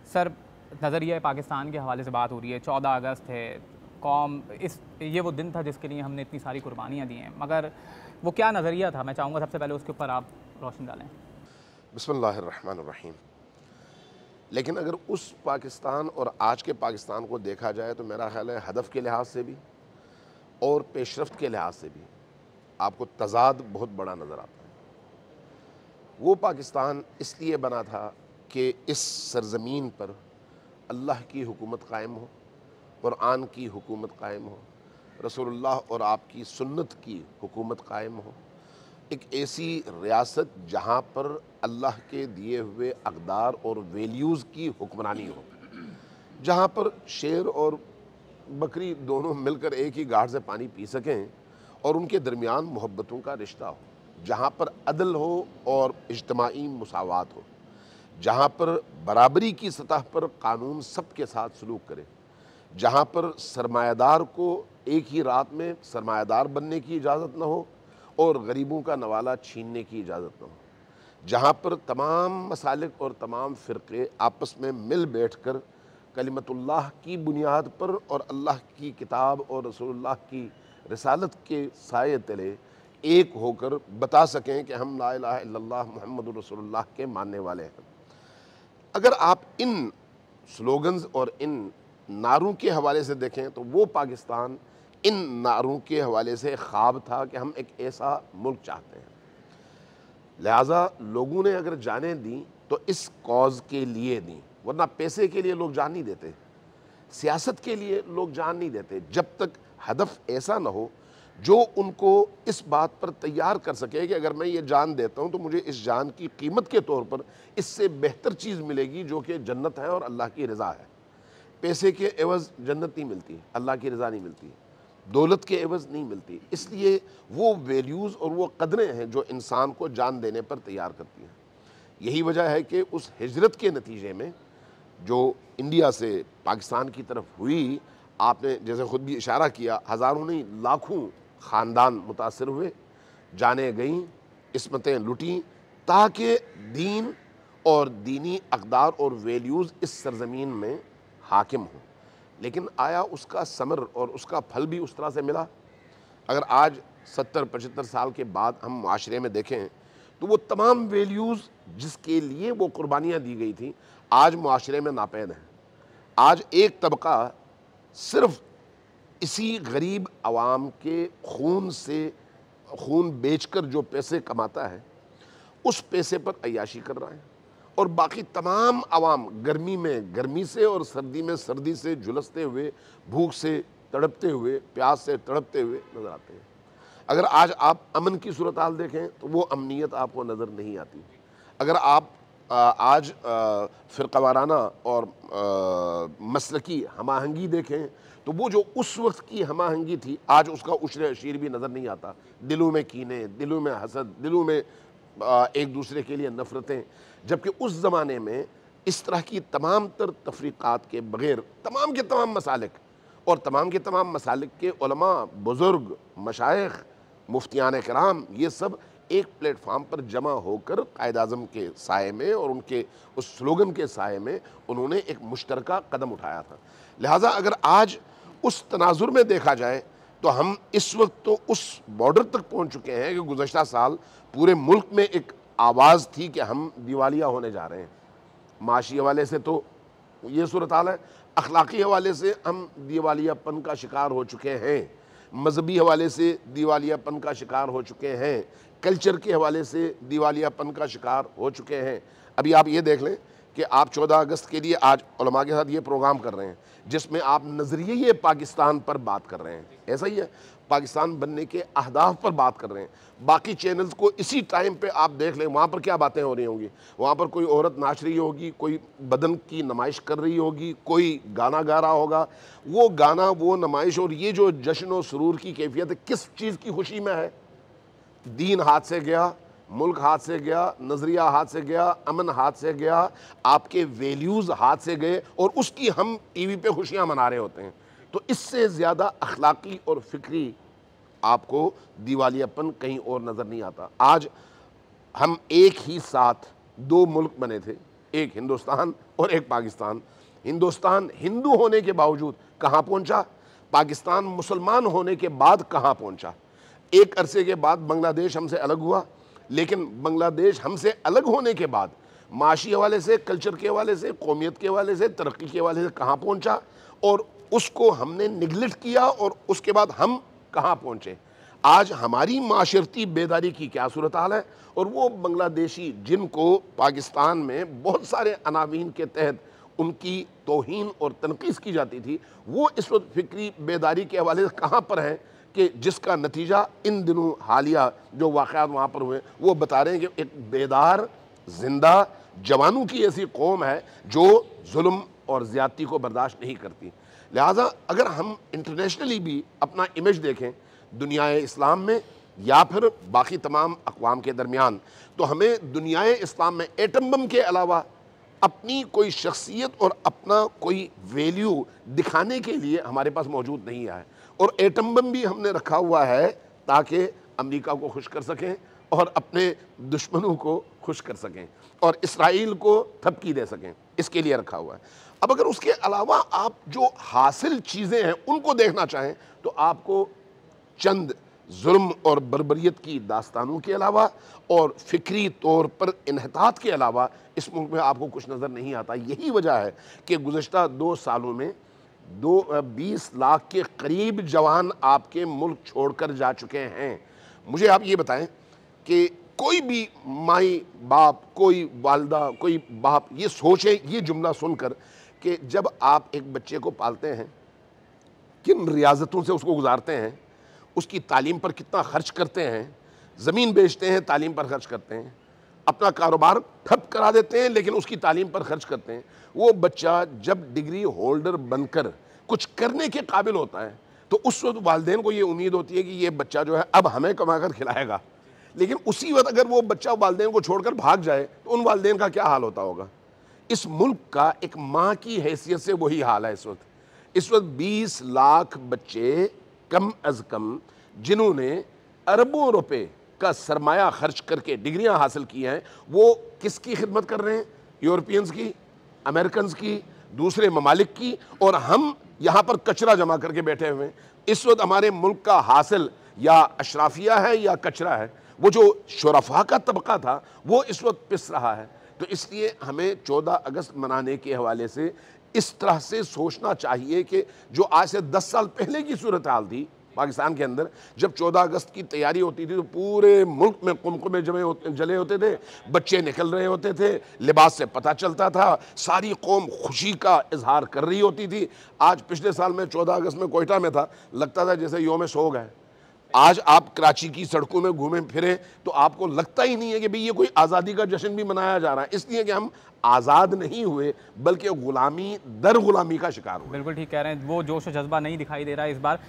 Sir, नज़रिया पाकिस्तान के हवाले से बात हो रही है। 14 अगस्त है, कौम ये वो दिन था जिसके लिए हमने इतनी सारी कुर्बानियाँ दी हैं, मगर वो क्या नज़रिया था? मैं चाहूँगा सबसे पहले उसके ऊपर आप रोशनी डालें। बिस्मिल्लाहिर्रहमानिर्रहीम। लेकिन अगर उस पाकिस्तान और आज के पाकिस्तान को देखा जाए तो मेरा ख्याल है हदफ़ के लिहाज से भी और पेशरफ्त के लिहाज से भी आपको तज़ाद बहुत बड़ा नज़र आता है। वो पाकिस्तान इसलिए बना था कि इस सरज़मीन पर अल्लाह की हुकूमत कायम हो, कुरान की हुकूमत कायम हो, रसूलुल्लाह और आपकी सुन्नत की हुकूमत कायम हो। एक ऐसी रियासत जहाँ पर अल्लाह के दिए हुए अक़दार और वैल्यूज़ की हुक्मरानी हो, जहाँ पर शेर और बकरी दोनों मिलकर एक ही गाढ़ से पानी पी सकें और उनके दरमियान मोहब्बतों का रिश्ता हो, जहाँ पर अदल हो और इज्तमाई मुसावात हो, जहाँ पर बराबरी की सतह पर कानून सबके साथ सलूक करे, जहाँ पर सरमायादार को एक ही रात में सरमायादार बनने की इजाज़त न हो और गरीबों का नवाला छीनने की इजाज़त न हो, जहाँ पर तमाम मसालिक और तमाम फ़िरक़े आपस में मिल बैठ कर कलिमतुल्लाह की बुनियाद पर और अल्लाह की किताब और रसूलुल्लाह की रिसालत के साये तले एक होकर बता सकें कि हम ला इलाहा इल्लल्लाह मुहम्मदुर रसूलुल्लाह के मानने वाले हैं। अगर आप इन स्लोगन्स और इन नारों के हवाले से देखें तो वो पाकिस्तान इन नारों के हवाले से ख्वाब था कि हम एक ऐसा मुल्क चाहते हैं। लिहाजा लोगों ने अगर जानें दी तो इस कॉज के लिए दी, वरना पैसे के लिए लोग जान नहीं देते, सियासत के लिए लोग जान नहीं देते, जब तक हदफ ऐसा ना हो जो उनको इस बात पर तैयार कर सके कि अगर मैं ये जान देता हूँ तो मुझे इस जान की कीमत के तौर पर इससे बेहतर चीज़ मिलेगी जो कि जन्नत है और अल्लाह की रज़ा है। पैसे के एवज़ जन्नत नहीं मिलती, अल्लाह की रज़ा नहीं मिलती, दौलत के एवज़ नहीं मिलती। इसलिए वो वैल्यूज़ और वो कदरें हैं जो इंसान को जान देने पर तैयार करती हैं। यही वजह है कि उस हिजरत के नतीजे में जो इंडिया से पाकिस्तान की तरफ हुई, आपने जैसे ख़ुद भी इशारा किया, हज़ारों नहीं लाखों ख़ानदान मुतासिर हुए, जानें गईं, इस्मतें लुटीं, ताकि दीन और दीनी अक़दार और वैल्यूज़ इस सरज़मीन में हाकिम हों। लेकिन आया उसका समर और उसका फल भी उस तरह से मिला? अगर आज 70-75 साल के बाद हम माशरे में देखें तो वो तमाम वैल्यूज़ जिसके लिए वो कुर्बानियाँ दी गई थी आज माशरे में नापैद हैं। आज एक तबका सिर्फ़ इसी गरीब आवाम के खून से खून बेचकर जो पैसे कमाता है उस पैसे पर अय्याशी कर रहा है, और बाकी तमाम आवाम गर्मी में गर्मी से और सर्दी में सर्दी से झुलसते हुए, भूख से तड़पते हुए, प्यास से तड़पते हुए नज़र आते हैं। अगर आज आप अमन की सूरत हाल देखें तो वो अमनीयत आपको नज़र नहीं आती। अगर आप आज फ़िरक़ा वाराना और मसलकी हमाहंगी देखें तो वो जो उस वक्त की हमाहंगी थी आज उसका उश्र अशीर भी नज़र नहीं आता। दिलों में कीने, दिलों में हसद, दिलों में एक दूसरे के लिए नफ़रतें, जबकि उस ज़माने में इस तरह की तमाम तर तफ़रीक़ात के बग़ैर तमाम के तमाम मसालिक और तमाम के तमाम मसालिक के उलमा, बुज़ुर्ग, मशाइख़, मुफ्तियान कराम, ये सब एक प्लेटफार्म पर जमा होकर कायद-ए-आज़म के साये में और उनके उस स्लोगन के साये में उन्होंने एक मुश्तरका कदम उठाया था। लिहाजा अगर आज उस तनाज़ुर में देखा जाए तो हम इस वक्त तो उस बॉर्डर तक पहुँच चुके हैं कि गुज़श्ता साल पूरे मुल्क में एक आवाज़ थी कि हम दिवालिया होने जा रहे हैं। माशी हवाले से तो ये सूरत हाल है, अखलाक़ी हवाले से हम दिवालियापन का शिकार हो चुके हैं, मजहबी हवाले से दिवालियापन का शिकार हो चुके हैं, कल्चर के हवाले से दिवालियापन का शिकार हो चुके हैं। अभी आप ये देख लें कि आप 14 अगस्त के लिए आज उलमा के साथ ये प्रोग्राम कर रहे हैं जिसमें आप नज़रिए पाकिस्तान पर बात कर रहे हैं, ऐसा ही है, पाकिस्तान बनने के अहदाफ पर बात कर रहे हैं। बाकी चैनल्स को इसी टाइम पे आप देख लें, वहाँ पर क्या बातें हो रही होंगी, वहाँ पर कोई औरत नाच रही होगी, कोई बदन की नुमाइश कर रही होगी, कोई गाना गा रहा होगा। वो गाना, वो नुमाइश और ये जो जश्न और सुरूर की कैफियत है, किस चीज़ की खुशी में है? दीन हाथ से गया, मुल्क हाथ से गया, नज़रिया हाथ से गया, अमन हाथ से गया, आपके वैल्यूज़ हाथ से गए और उसकी हम टीवी पे खुशियाँ मना रहे होते हैं। तो इससे ज़्यादा अखलाक़ी और फ़िक्री आपको दिवालियापन कहीं और नज़र नहीं आता। आज हम एक ही साथ दो मुल्क बने थे, एक हिंदुस्तान और एक पाकिस्तान। हिंदुस्तान हिंदू होने के बावजूद कहाँ पहुँचा, पाकिस्तान मुसलमान होने के बाद कहाँ पहुँचा। एक अरसे के बाद बांग्लादेश हमसे अलग हुआ, लेकिन बांग्लादेश हमसे अलग होने के बाद माशी हवाले से, कल्चर के हवाले से, कौमियत के हवाले से, तरक्की के हवाले से कहाँ पहुँचा, और उसको हमने निगलेक्ट किया और उसके बाद हम कहाँ पहुँचे। आज हमारी माशरती बेदारी की क्या सूरत हाल है, और वो बांग्लादेशी जिनको पाकिस्तान में बहुत सारे अनावीन के तहत उनकी तौहीन और तनकीस की जाती थी, वो इस वक्त फिक्री बेदारी के हवाले से कहाँ पर हैं कि जिसका नतीजा इन दिनों हालिया जो वाक़यात वहाँ पर हुए वो बता रहे हैं कि एक बेदार जिंदा जवानों की ऐसी कौम है जो जुल्म और ज़्यादती को बर्दाश्त नहीं करती। लिहाजा अगर हम इंटरनेशनली भी अपना इमेज देखें दुनिया इस्लाम में या फिर बाकी तमाम अक़वाम के दरमियान, तो हमें दुनिया इस्लाम में एटम बम के अलावा अपनी कोई शख्सियत और अपना कोई वैल्यू दिखाने के लिए हमारे पास मौजूद नहीं है। और एटम बम भी हमने रखा हुआ है ताकि अमेरिका को खुश कर सकें और अपने दुश्मनों को खुश कर सकें और इसराइल को थपकी दे सकें, इसके लिए रखा हुआ है। अब अगर उसके अलावा आप जो हासिल चीज़ें हैं उनको देखना चाहें तो आपको चंद जुल्म और बर्बरियत की दास्तानों के अलावा और फ़िक्री तौर पर इन्हतात के अलावा इस मुल्क में आपको कुछ नज़र नहीं आता। यही वजह है कि गुज़श्ता 2 सालों में 20 लाख के करीब जवान आपके मुल्क छोड़कर जा चुके हैं। मुझे आप ये बताएं कि कोई भी माई बाप, कोई वालदा, कोई बाप ये सोचे ये जुमला सुनकर कि जब आप एक बच्चे को पालते हैं, किन रियाजतों से उसको गुजारते हैं, उसकी तालीम पर कितना खर्च करते हैं, ज़मीन बेचते हैं, तालीम पर खर्च करते हैं, अपना कारोबार ठप करा देते हैं लेकिन उसकी तालीम पर खर्च करते हैं। वो बच्चा जब डिग्री होल्डर बनकर कुछ करने के काबिल होता है तो उस वक्त वालिदैन को ये उम्मीद होती है कि ये बच्चा जो है अब हमें कमा कर खिलाएगा। लेकिन उसी वक्त अगर वो बच्चा वालिदैन को छोड़कर भाग जाए तो उन वालिदैन का क्या हाल होता होगा। इस मुल्क का एक माँ की हैसियत से वही हाल है। इस वक्त 20 लाख बच्चे कम अज़ कम जिन्होंने अरबों रुपए का सरमाया खर्च करके डिग्रियां हासिल की हैं, वो किसकी खिदमत कर रहे हैं? यूरोपियंस की, अमेरिकन्स की, दूसरे ममालिक की, और हम यहाँ पर कचरा जमा करके बैठे हुए हैं। इस वक्त हमारे मुल्क का हासिल या अशराफिया है या कचरा है। वो जो शुरफा का तबका था वो इस वक्त पिस रहा है। तो इसलिए हमें 14 अगस्त मनाने के हवाले से इस तरह से सोचना चाहिए कि जो आज से 10 साल पहले की सूरत हाल थी पाकिस्तान के अंदर, जब 14 अगस्त की तैयारी होती थी तो पूरे मुल्क में कुमकुमे जले होते थे, बच्चे निकल रहे होते थे, लिबास से पता चलता था, सारी कौम खुशी का इजहार कर रही होती थी। आज पिछले साल में 14 अगस्त में कोयटा में था, लगता था जैसे योम सोग है। आज आप कराची की सड़कों में घूमें फिरें तो आपको लगता ही नहीं है कि भाई ये कोई आज़ादी का जश्न भी मनाया जा रहा है, इसलिए कि हम आज़ाद नहीं हुए बल्कि गुलामी दर गुलामी का शिकार हुए। बिल्कुल ठीक कह रहे हैं, वो जोश और जज्बा नहीं दिखाई दे रहा है इस बार।